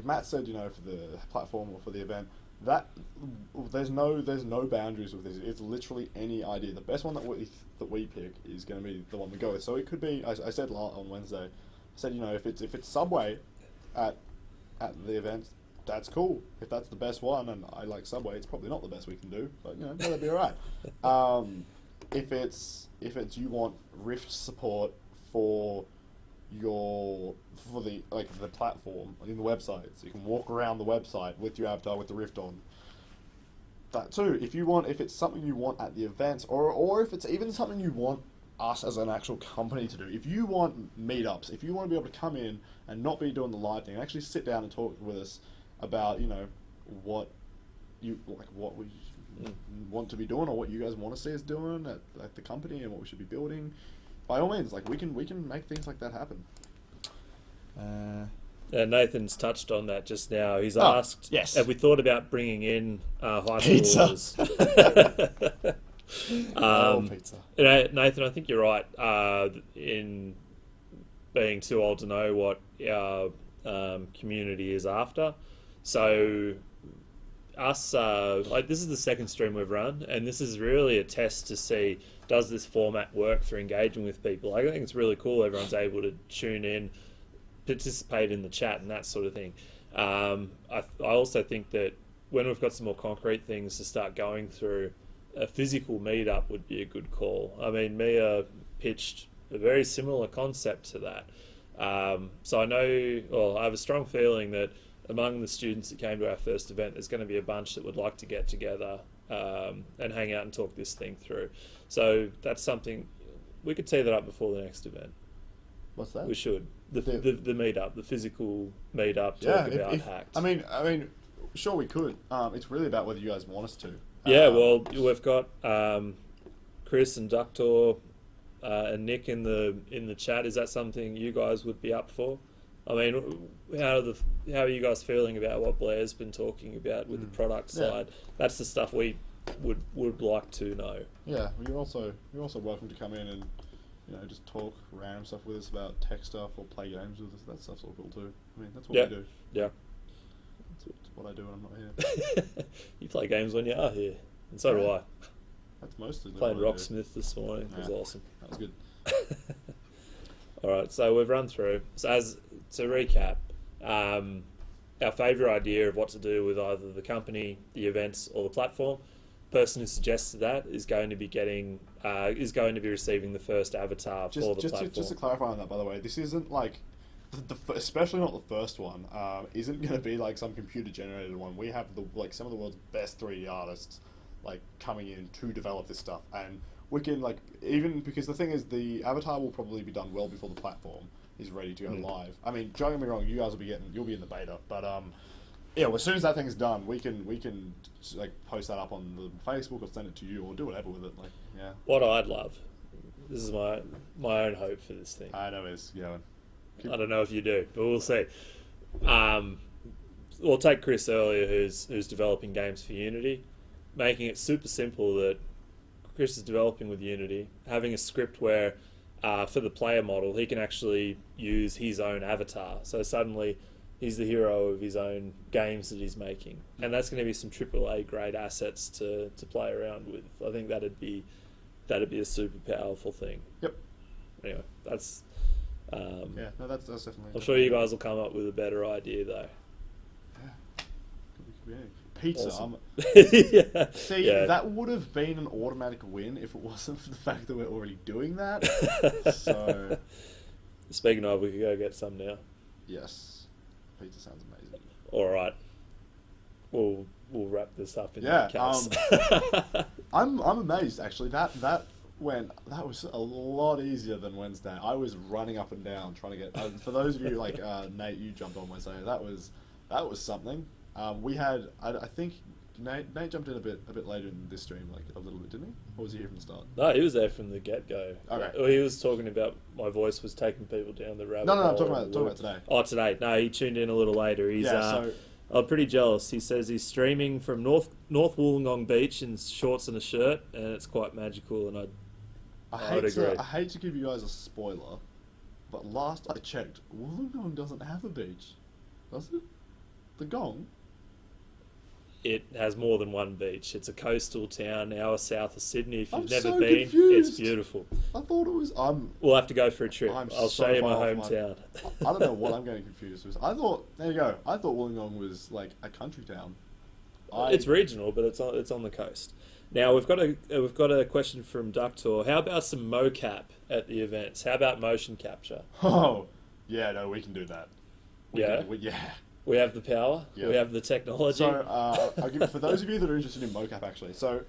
Matt said, for the platform or for the event, that there's no boundaries with this. It's literally any idea. The best one that we pick is going to be the one we go with. So it could be, I said on Wednesday, I said, if it's Subway at the event, that's cool. If that's the best one, and I like Subway, it's probably not the best we can do, but that'd be alright. If it's you want Rift support for the platform in the website, so you can walk around the website with your avatar with the Rift on. That too. If it's something you want at the events, or if it's even something you want us as an actual company to do. If you want meetups, if you want to be able to come in and not be doing the live thing, actually sit down and talk with us about what you what we want to be doing, or what you guys want to see us doing at the company, and what we should be building. By all means, we can make things like that happen. Nathan's touched on that just now. He's asked, yes, have we thought about bringing in high pizza? Pizza. Nathan, I think you're right in being too old to know what our community is after. So us, like this is the second stream we've run, and this is really a test to see, does this format work for engaging with people. I think it's really cool everyone's able to tune in, participate in the chat and that sort of thing. I also think that when we've got some more concrete things to start going through, a physical meetup would be a good call. I mean, Mia pitched a very similar concept to that. So I know, well, I have a strong feeling that among the students that came to our first event, there's going to be a bunch that would like to get together and hang out and talk this thing through. So that's something, we could tee that up before the next event. What's that? We should. The meetup, the physical meetup, talk about HACT. I mean, sure we could. It's really about whether you guys want us to. Yeah, well, we've got Chris and Ductor and Nick in the chat. Is that something you guys would be up for? I mean, how are you guys feeling about what Blair's been talking about with the product side? That's the stuff we would like to know. Yeah, you're also welcome to come in and just talk random stuff with us about tech stuff or play games with us. That stuff's all cool too. I mean, that's what we do. Yeah. That's what I do when I'm not here. You play games when you are here, and so do I. That's mostly playing Rocksmith this morning. It was awesome. That was good. All right, so we've run through. So to recap, our favourite idea of what to do with either the company, the events, or the platform. Person who suggested that is going to be receiving the first avatar for the platform. Just to clarify on that, by the way, this isn't like, especially not the first one, isn't going to be like some computer generated one. We have some of the world's best 3D artists coming in to develop this stuff, and we can even because the thing is the avatar will probably be done well before the platform is ready to go live. I mean, don't get me wrong, you guys you'll be in the beta, but yeah, well, as soon as that thing's done, we can post that up on the Facebook or send it to you or do whatever with it. Yeah. What I'd love, this is my own hope for this thing. I know is I don't know if you do, but we'll see. We'll take Chris earlier, who's developing games for Unity, making it super simple that Chris is developing with Unity, having a script where for the player model he can actually use his own avatar. So suddenly he's the hero of his own games that he's making, and that's going to be some AAA grade assets to play around with. I think that'd be a super powerful thing. Yep. Anyway, that's that's definitely. I'm sure you guys will come up with a better idea though. Yeah. Pizza. Awesome. That would have been an automatic win if it wasn't for the fact that we're already doing that. So. Speaking of, we could go get some now. Yes. Pizza sounds amazing. All right, we'll wrap this up in that case. I'm amazed actually. That was a lot easier than Wednesday. I was running up and down trying to get. For those of you Nate, you jumped on Wednesday. That was something. We had I think Nate jumped in a bit later in this stream, a little bit, didn't he? Or was he here from the start? No, he was there from the get-go. Okay. Well, he was talking about my voice was taking people down the rabbit hole. No, I'm talking about today. Oh, today. No, he tuned in a little later. He's I'm pretty jealous. He says he's streaming from North Wollongong Beach in shorts and a shirt, and it's quite magical, and I would agree. I hate to give you guys a spoiler, but last I checked, Wollongong doesn't have a beach, does it? The Gong? It has more than one beach. It's a coastal town, an hour south of Sydney. If you've never so been, confused. It's beautiful. I thought it was. We'll have to go for a trip. I'll show you my hometown. I don't know what I'm getting confused with. There you go. I thought Wollongong was a country town. It's regional, but it's on the coast. Now we've got a question from Ductor. How about some mocap at the events? How about motion capture? Oh, yeah, no, we can do that. Yeah. We have the power. Yep. We have the technology. So, I'll give it, for those of you that are interested in mocap, actually. So,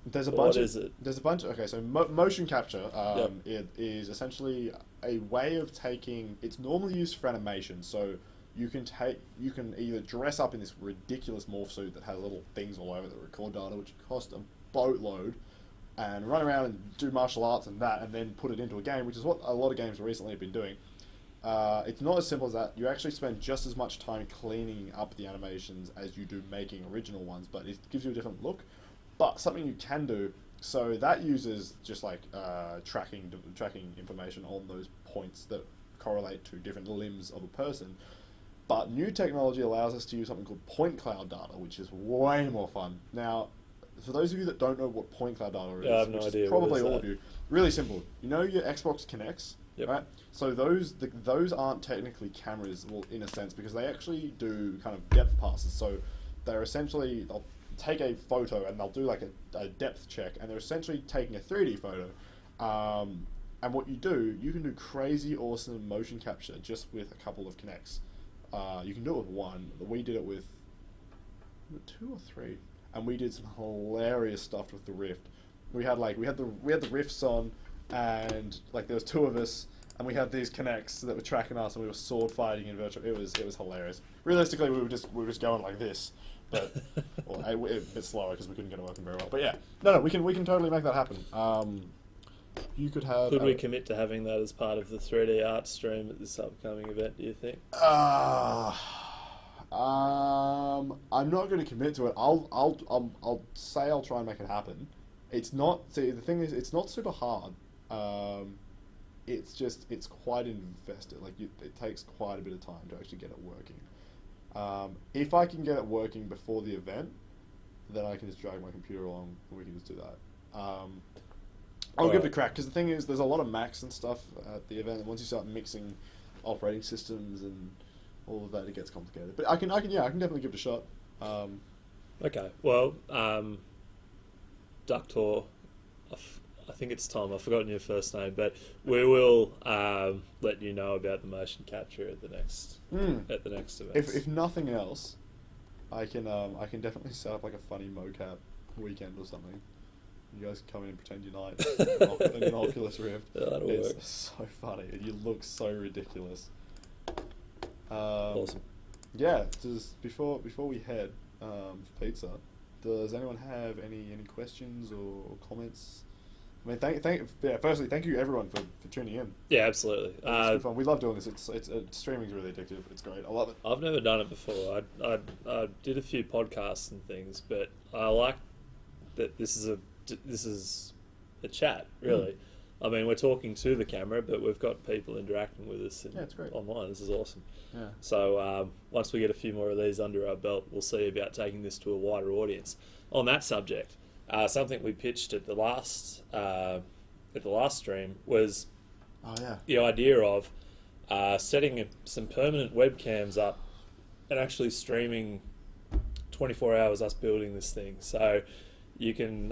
there's a bunch. What is it? There's a bunch. Okay, so motion capture. It is essentially a way of taking. It's normally used for animation. So you can either dress up in this ridiculous morph suit that has little things all over that record data, which cost a boatload, and run around and do martial arts and then put it into a game, which is what a lot of games recently have been doing. It's not as simple as that. You actually spend just as much time cleaning up the animations as you do making original ones, but it gives you a different look. But something you can do, so that uses just tracking information on those points that correlate to different limbs of a person. But new technology allows us to use something called point cloud data, which is way more fun. Now, for those of you that don't know what point cloud data is, Yeah, I have no which idea. is probably What is all that? of you, really simple. You know your Xbox Kinects, Yep. right? So those aren't technically cameras, well, in a sense, because they actually do kind of depth passes. So they'll take a photo and they'll do like a depth check, and they're essentially taking a 3D photo. And what you do, you can do crazy awesome motion capture just with a couple of Kinects. You can do it with one. We did it with 2 or 3, and we did some hilarious stuff with the Rift. We had the Rifts on, and like there was 2 of us, and we had these Kinects that were tracking us, and we were sword fighting in virtual. It was hilarious. Realistically, we were just going like this, but a bit slower because we couldn't get it working very well. But yeah, no, we can totally make that happen. You could have. Could we commit to having that as part of the 3D art stream at this upcoming event, do you think? I'm not going to commit to it. I'll say I'll try and make it happen. It's not. See, the thing is, it's not super hard. It's quite invested. Like it takes quite a bit of time to actually get it working. If I can get it working before the event, then I can just drag my computer along and we can just do that. I'll give it a crack, because the thing is, there's a lot of Macs and stuff at the event, and once you start mixing operating systems and all of that, it gets complicated. But I can definitely give it a shot. Okay, well, Ductor, I think it's Tom, I've forgotten your first name, but we will let you know about the motion capture at the next event. If nothing else, I can definitely set up like a funny mocap weekend or something. You guys can come in and pretend you're like an Oculus Rift. Yeah, that'll it's work. so funny. You look so ridiculous. Awesome. Yeah. Before we head for pizza, does anyone have any questions or comments? I mean, firstly, thank you everyone for tuning in. Yeah, absolutely. It's good fun. We love doing this. It's streaming's really addictive. It's great. I love it. I've never done it before. I did a few podcasts and things, but I like that this is a chat, really. I mean, we're talking to the camera, but we've got people interacting with us it's great. online. This is awesome. Yeah. So once we get a few more of these under our belt, we'll see about taking this to a wider audience. On that subject, something we pitched at the last stream was the idea of setting some permanent webcams up and actually streaming 24 hours us building this thing. So you can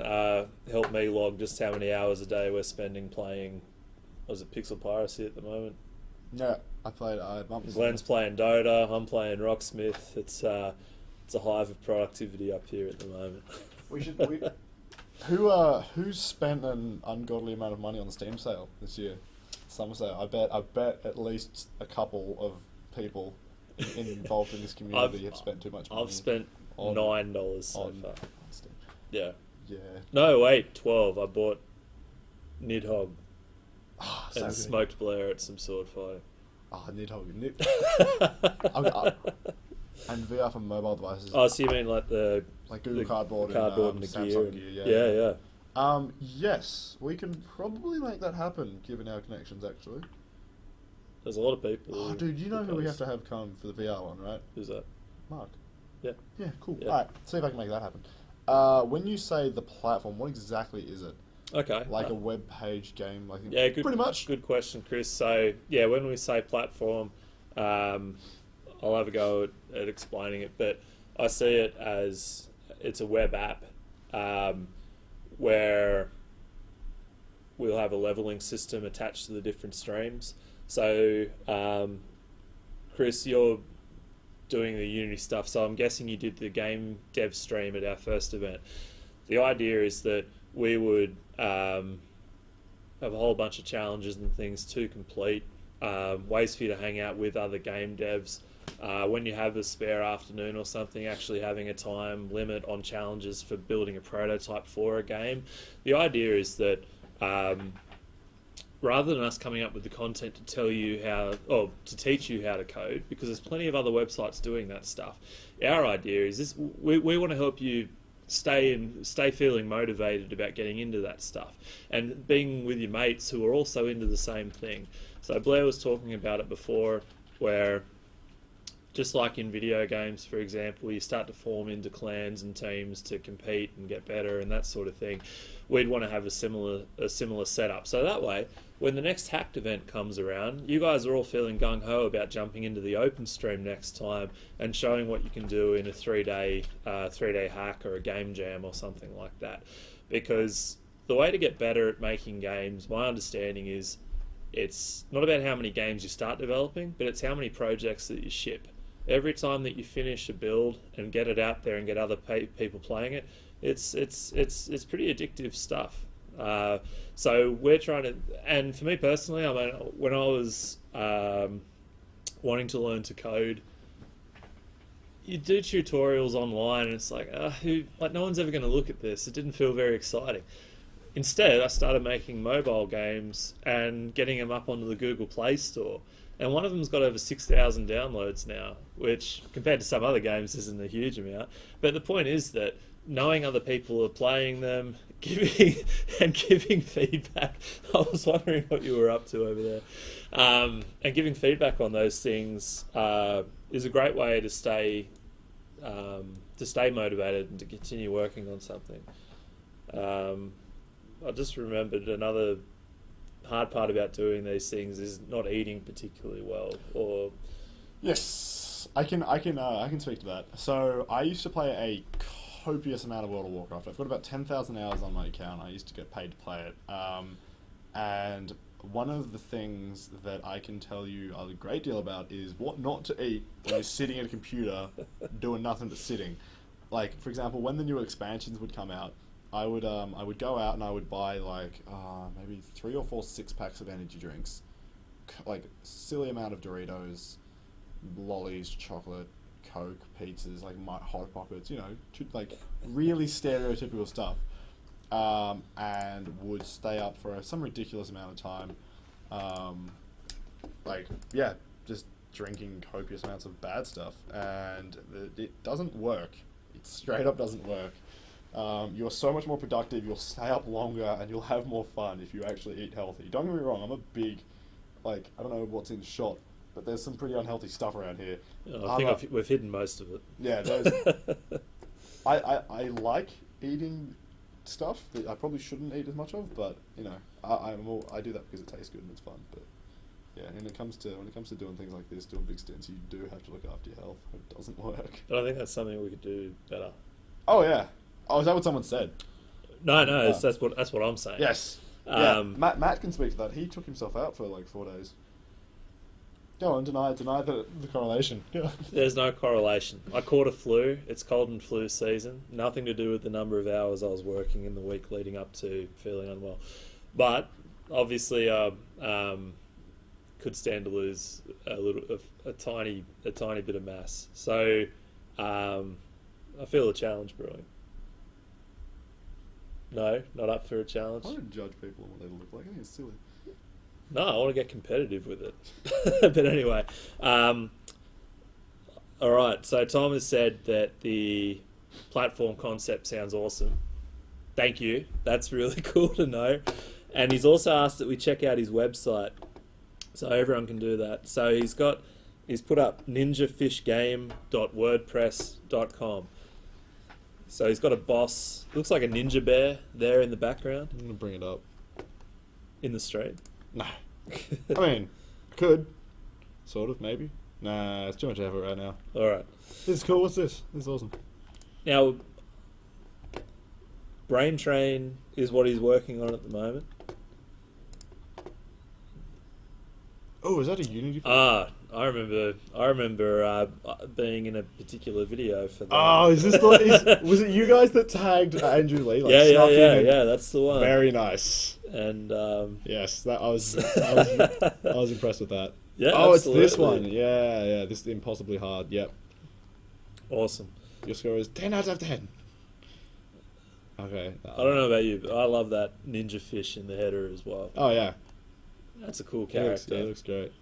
help me log just how many hours a day we're spending playing. Was it Pixel Piracy at the moment? Yeah, I played. Glenn's playing Dota. I'm playing Rocksmith. It's a hive of productivity up here at the moment. Who's spent an ungodly amount of money on the Steam sale this year? Summer sale. I bet at least a couple of people involved in this community have spent too much money. I've spent $9 so far. Steam. Yeah. Yeah. No, wait, 12. I bought Nidhogg So and good. smoked Blair at some sword fighting. Nidhogg. And VR for mobile devices. Oh, so you mean like the Google Cardboard and the Samsung gear? Yeah. Yes, we can probably make that happen given our connections. Actually, There's a lot of people. oh, dude, you know who we have to have come for the VR one, right? Who's that? Mark. Yeah. Yeah, cool. Yeah. All right, see if I can make that happen. When you say the platform, what exactly is it? Okay. Like a web page game, like Yeah, good. pretty much. Good question, Chris. So yeah, when we say platform, I'll have a go at explaining it, but I see it as it's a web app where we'll have a leveling system attached to the different streams. So, Chris, you're doing the Unity stuff, so I'm guessing you did the game dev stream at our first event. The idea is that we would have a whole bunch of challenges and things to complete, ways for you to hang out with other game devs. When you have a spare afternoon or something, actually having a time limit on challenges for building a prototype for a game. The idea is that rather than us coming up with the content to tell you to teach you how to code, because there's plenty of other websites doing that stuff, our idea is this: we want to help you stay feeling motivated about getting into that stuff and being with your mates who are also into the same thing. So Blair was talking about it before, where just like in video games, for example, you start to form into clans and teams to compete and get better and that sort of thing. We'd want to have a similar setup. So that way, when the next HACT event comes around, you guys are all feeling gung-ho about jumping into the open stream next time and showing what you can do in a three-day hack or a game jam or something like that. Because the way to get better at making games, my understanding is, it's not about how many games you start developing, but it's how many projects that you ship. Every time that you finish a build and get it out there and get other people playing it, it's pretty addictive stuff. So we're trying to, and for me personally, I mean, when I was wanting to learn to code, you do tutorials online, and it's like, no one's ever going to look at this. It didn't feel very exciting. Instead, I started making mobile games and getting them up onto the Google Play Store. And one of them's got over 6,000 downloads now, which compared to some other games isn't a huge amount. But the point is that knowing other people are playing them, giving feedback. I was wondering what you were up to over there. And giving feedback on those things is a great way to stay motivated and to continue working on something. I just remembered another hard part about doing these things is not eating particularly well. Or yes, I can speak to that. So I used to play a copious amount of World of Warcraft. I've got about 10,000 hours on my account. I used to get paid to play it. And one of the things that I can tell you a great deal about is what not to eat when you're sitting at a computer doing nothing but sitting. Like, for example, when the new expansions would come out, I would go out and I would buy like maybe 3 or 4 6-packs of energy drinks, like silly amount of Doritos, lollies, chocolate, Coke, pizzas, like Hot Pockets, you know, like really stereotypical stuff, and would stay up for some ridiculous amount of time, just drinking copious amounts of bad stuff, and it doesn't work. It straight up doesn't work. You're so much more productive, you'll stay up longer, and you'll have more fun if you actually eat healthy. Don't get me wrong, I'm a big, I don't know what's in shot, but there's some pretty unhealthy stuff around here. I think we've hidden most of it. Yeah, I like eating stuff that I probably shouldn't eat as much of, but, you know, I do that because it tastes good and it's fun, but... Yeah, when it comes to doing things like this, doing big stints, you do have to look after your health. It doesn't work. But I think that's something we could do better. Oh yeah. Oh, is that what someone said? No, that's what I'm saying. Yes. Yeah. Matt can speak to that. He took himself out for like 4 days. Go on, deny the correlation. There's no correlation. I caught a flu. It's cold and flu season. Nothing to do with the number of hours I was working in the week leading up to feeling unwell. But obviously, could stand to lose a tiny bit of mass. So I feel a challenge brewing. No, not up for a challenge. I don't judge people on what they look like. I think it's silly. No, I want to get competitive with it. But anyway, all right. So Tom has said that the platform concept sounds awesome. Thank you. That's really cool to know. And he's also asked that we check out his website, so everyone can do that. So he's put up ninjafishgame.wordpress.com. So he's got a boss, looks like a ninja bear there in the background. I'm going to bring it up. In the street? No. I mean, I could. Sort of, maybe. Nah, it's too much effort right now. Alright. This is cool. What's this? This is awesome. Now, Brain Train is what he's working on at the moment. Oh, is that a Unity? I remember being in a particular video for that. Oh, is this was it you guys that tagged Andrew Lee? Like, yeah, that's the one. Very nice. And yes, that I was impressed with that. Yeah. Oh, absolutely. it's this one. Yeah. This is impossibly hard. Yep. Awesome. Your score is 10 out of 10. Okay. I don't know about you, but I love that ninja fish in the header as well. Oh yeah. That's a cool character. He looks great.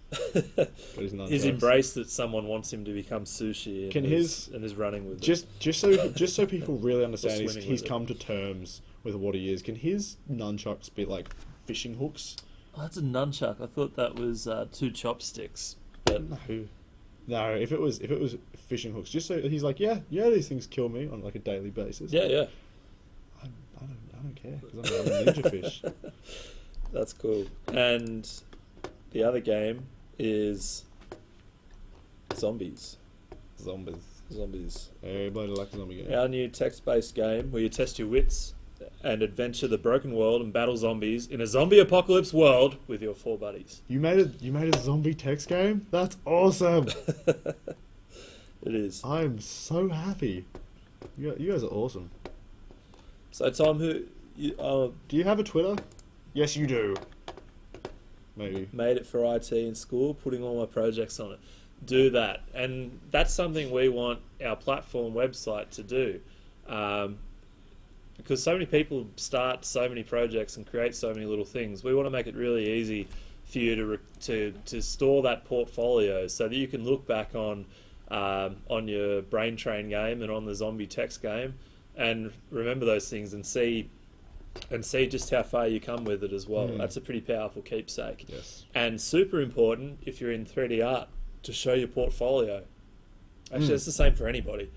But he's embraced that someone wants him to become sushi. And is running with it. Just so people really understand, he's come to terms with what he is. Can his nunchucks be like fishing hooks? Oh, that's a nunchuck. I thought that was 2 chopsticks. But no. No, if it was fishing hooks, just so he's like, yeah, these things kill me on like a daily basis. Yeah, yeah. I don't care because I'm a ninja fish. That's cool. And the other game is Zombies. Zombies. Everybody likes a zombie game. Our new text-based game where you test your wits and adventure the broken world and battle zombies in a zombie apocalypse world with your 4 buddies. You made a zombie text game? That's awesome. It is. I'm so happy. You guys are awesome. So Tom, do you have a Twitter? Yes, you do. Maybe. Made it for IT in school, putting all my projects on it. Do that. And that's something we want our platform website to do. Because so many people start so many projects and create so many little things. We want to make it really easy for you to store that portfolio so that you can look back on your Brain Train game and on the zombie text game and remember those things and see just how far you come with it as well. That's a pretty powerful keepsake. Yes. And super important if you're in 3D art to show your portfolio. Actually, it's the same for anybody.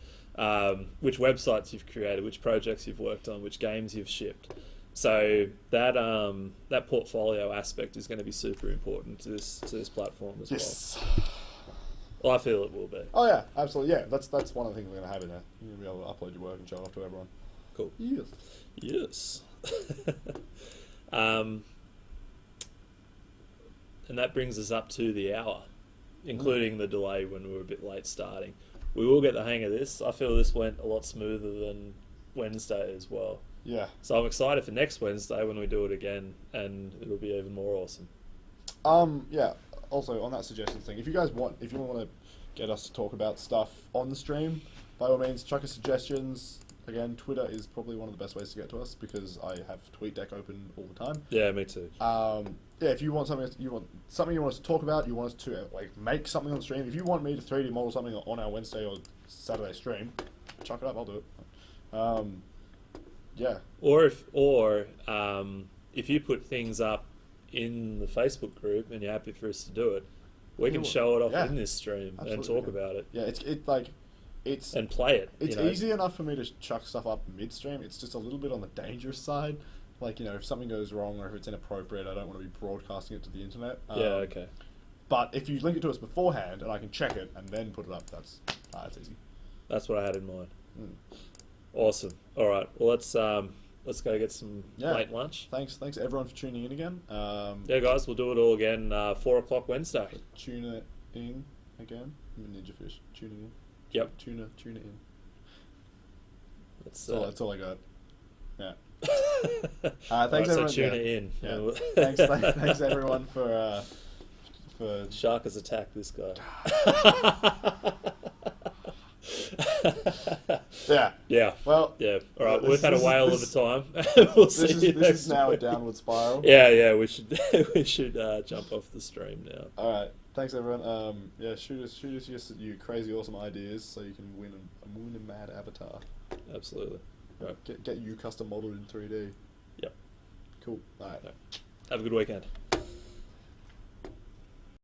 Which websites you've created, which projects you've worked on, which games you've shipped. So that portfolio aspect is going to be super important to this platform as well. Well, I feel it will be. Oh yeah, absolutely. Yeah, that's one of the things we're going to have in there. You're going to be able to upload your work and show it off to everyone. Cool. Yes. And that brings us up to the hour, including the delay when we were a bit late starting. We will get the hang of this. I feel this went a lot smoother than Wednesday as well. Yeah. So I'm excited for next Wednesday when we do it again, and it'll be even more awesome. Yeah. Also, on that suggestion thing, if you want to get us to talk about stuff on the stream, by all means, chuck us suggestions. Again, Twitter is probably one of the best ways to get to us because I have TweetDeck open all the time. Yeah, me too. Yeah, if you want something you want us to talk about, you want us to make something on the stream. If you want me to 3D model something on our Wednesday or Saturday stream, chuck it up. I'll do it. Yeah. Or if you put things up in the Facebook group and you're happy for us to do it, we can show it off in this stream and talk about it. Yeah, it's and play it. It's easy enough for me to chuck stuff up midstream. It's just a little bit on the dangerous side. If something goes wrong or if it's inappropriate, I don't want to be broadcasting it to the internet. Okay. But if you link it to us beforehand and I can check it and then put it up, that's easy. That's what I had in mind. Awesome. All right. Well, let's go get some late lunch. Thanks everyone for tuning in again. Yeah, guys, we'll do it all again 4 o'clock Wednesday. Tune in again. I'm a ninja fish. Tuning in. Yep. Tuna in. That's all I got. Yeah. everyone. Thanks everyone. So tuna in. Yeah. Thanks everyone for Shark has attacked this guy. Yeah. Yeah. Well. Yeah. All right. We've had a whale of a time. We'll see you next This is now week. a downward spiral. Yeah. We should jump off the stream now. All right. Thanks everyone. Shoot us your crazy awesome ideas so you can win a mad avatar. Absolutely. Right. Get you custom modeled in 3D. Yep. Cool. All right. Have a good weekend.